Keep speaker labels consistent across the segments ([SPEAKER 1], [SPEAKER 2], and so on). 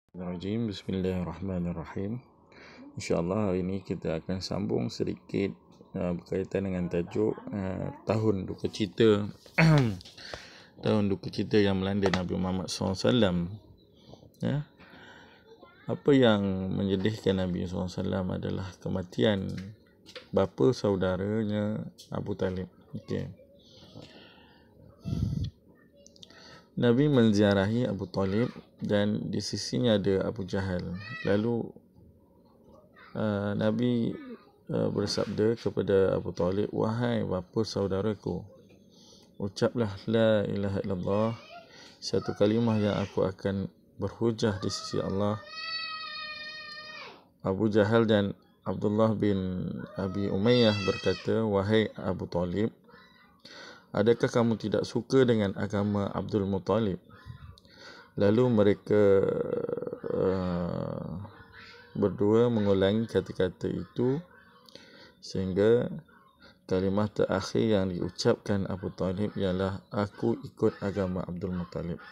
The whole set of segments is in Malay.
[SPEAKER 1] Bismillahirrahmanirrahim. InsyaAllah hari ini kita akan sambung sedikit berkaitan dengan tajuk tahun duka cita tahun duka cita yang melanda Nabi Muhammad SAW. Apa yang menyedihkan Nabi SAW adalah kematian bapa saudaranya Abu Talib. Nabi menziarahi Abu Talib dan di sisinya ada Abu Jahal. Lalu Nabi bersabda kepada Abu Talib, "Wahai bapa saudaraku, ucaplah la ilaha illallah, satu kalimah yang aku akan berhujah di sisi Allah." Abu Jahal dan Abdullah bin Abi Umayyah berkata, "Wahai Abu Talib, adakah kamu tidak suka dengan agama Abdul Muttalib?" Lalu mereka berdua mengulangi kata-kata itu sehingga kalimah terakhir yang diucapkan Abu Talib ialah, "Aku ikut agama Abdul Muttalib."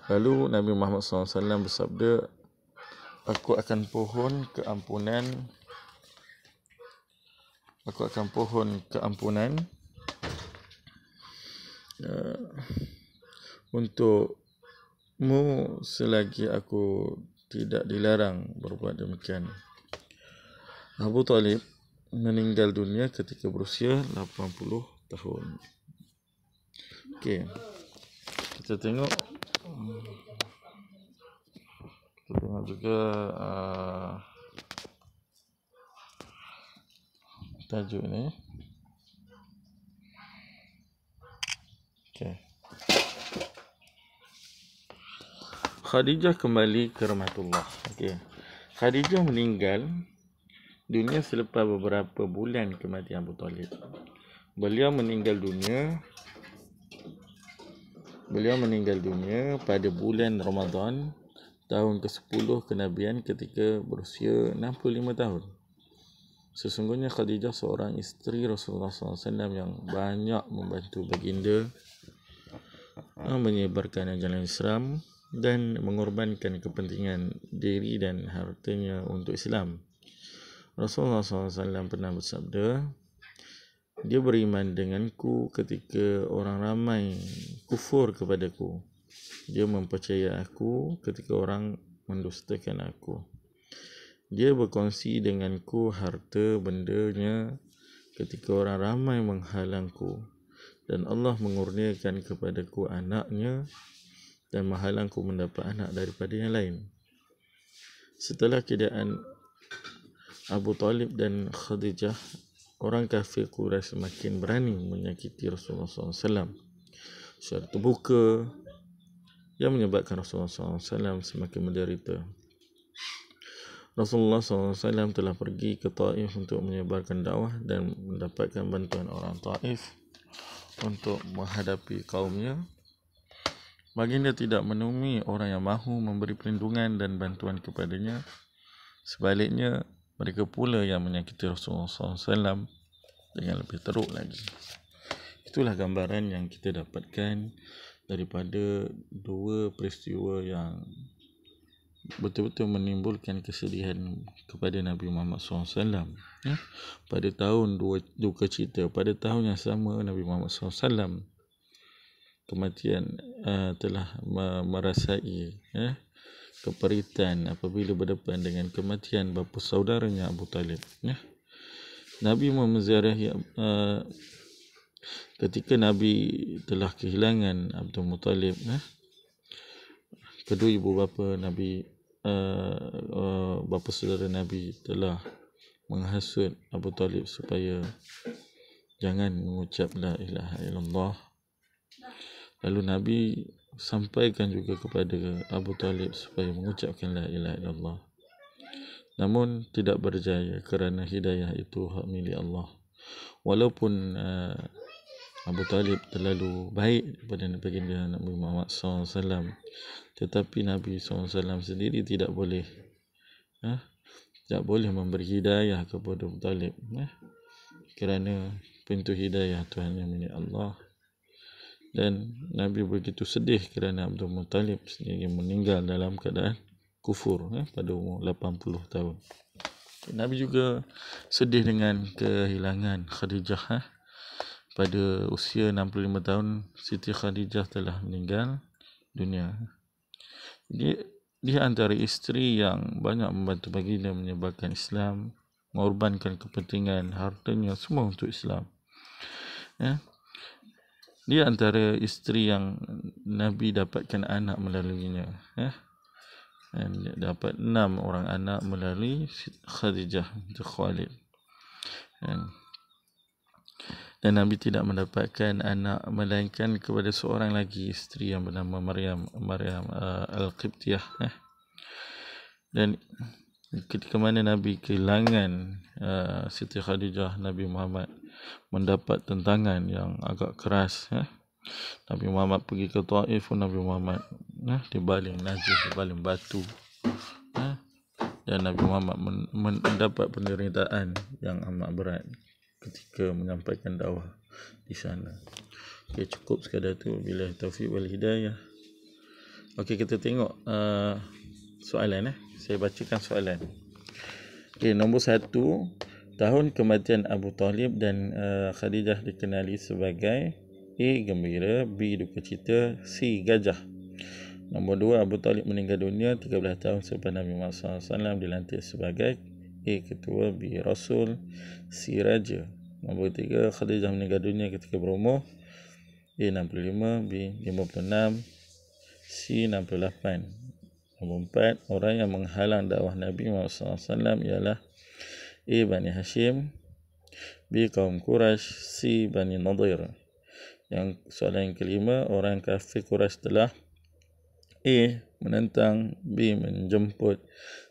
[SPEAKER 1] Lalu Nabi Muhammad SAW bersabda, Aku akan pohon keampunan untukmu selagi aku tidak dilarang berbuat demikian. Abu Talib meninggal dunia ketika berusia 80 tahun. Kita tengok juga tajuk ni. Khadijah kembali ke rahmatullah. Khadijah meninggal dunia selepas beberapa bulan kematian Abu Talib. Beliau meninggal dunia pada bulan Ramadan tahun ke-10 kenabian ketika berusia 65 tahun. Sesungguhnya Khadijah seorang isteri Rasulullah SAW yang banyak membantu baginda menyebarkan ajaran Islam dan mengorbankan kepentingan diri dan hartanya untuk Islam. Rasulullah SAW pernah bersabda, "Dia beriman denganku ketika orang ramai kufur kepadaku. Dia mempercayai aku ketika orang mendustakan aku. Dia berkongsi denganku harta bendanya ketika orang ramai menghalangku. Dan Allah mengurniakan kepadaku anaknya dan menghalangku mendapat anak daripada yang lain." Setelah keadaan Abu Talib dan Khadijah, orang kafir Quraisy semakin berani menyakiti Rasulullah SAW secara terbuka yang menyebabkan Rasulullah SAW semakin menderita. Rasulullah SAW telah pergi ke Taif untuk menyebarkan dakwah dan mendapatkan bantuan orang Taif untuk menghadapi kaumnya. Baginda tidak menemui orang yang mahu memberi perlindungan dan bantuan kepadanya. Sebaliknya, mereka pula yang menyakiti Rasulullah SAW dengan lebih teruk lagi. Itulah gambaran yang kita dapatkan daripada dua peristiwa yang betul-betul menimbulkan kesedihan kepada Nabi Muhammad SAW. Pada tahun duka cita, pada tahun yang sama Nabi Muhammad SAW kematian telah merasai keperitan apabila berdepan dengan kematian bapa saudaranya Abu Talib. Nabi menziarahi ketika Nabi telah kehilangan Abdul Muttalib, kedua ibu bapa Nabi, bapa saudara Nabi telah menghasut Abu Talib supaya jangan mengucap la ilaha illallah. Lalu Nabi sampaikan juga kepada Abu Talib supaya mengucapkan la ilaha illallah. Namun tidak berjaya kerana hidayah itu hak milik Allah. Walaupun Abu Talib terlalu baik kepada baginda Nabi Muhammad SAW, tetapi Nabi SAW sendiri tidak boleh memberi hidayah kepada Abu Talib, kerana pintu hidayah itu hanya milik Allah. Dan Nabi begitu sedih kerana Abdul Muttalib sendiri meninggal dalam keadaan kufur pada umur 80 tahun. Nabi juga sedih dengan kehilangan Khadijah. Pada usia 65 tahun, Siti Khadijah telah meninggal dunia. Dia antara isteri yang banyak membantu baginda menyebarkan Islam, mengorbankan kepentingan hartanya semua untuk Islam. Dia antara isteri yang Nabi dapatkan anak melaluinya. Dan dia dapat 6 orang anak melalui Khadijah binti Khuwailid. Dan Nabi tidak mendapatkan anak melainkan kepada seorang lagi isteri yang bernama Maryam Al-Qibtiyah. Dan ketika mana Nabi kehilangan Siti Khadijah, Nabi Muhammad mendapat tentangan yang agak keras. Nabi Muhammad pergi ke Taif, Nabi Muhammad dibaling najis, dibaling batu. Dan Nabi Muhammad mendapat penderitaan yang amat berat ketika menyampaikan dakwah di sana. Okey, cukup sekadar tu. Billahi taufiq wal hidayah. Okey, kita tengok soalan. Saya bacakan soalan. Okey, nombor 1, tahun kematian Abu Talib dan Khadijah dikenali sebagai A. Gembira, B. Duka cita, C. Gajah. Nombor 2, Abu Talib meninggal dunia 13 tahun selepas Nabi Muhammad SAW dilantik sebagai A. Ketua, B. Rasul, C. Raja. Nombor 3, Khadijah meninggal dunia ketika berumur A. 65, B. 56, C. 68. Nombor 4, orang yang menghalang dakwah Nabi Muhammad SAW ialah A. Bani Hashim, B. kaum Quraisy, C. Bani Nadir. Yang soalan yang kelima, orang kafir Quraisy telah A. menentang, B. menjemput,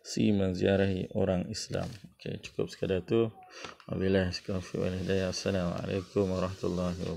[SPEAKER 1] C. menziarahi orang Islam. Okey, cukup sekadar tu. Wabillahi taufiq wal hidayah. Assalamualaikum warahmatullahi wabarakatuh.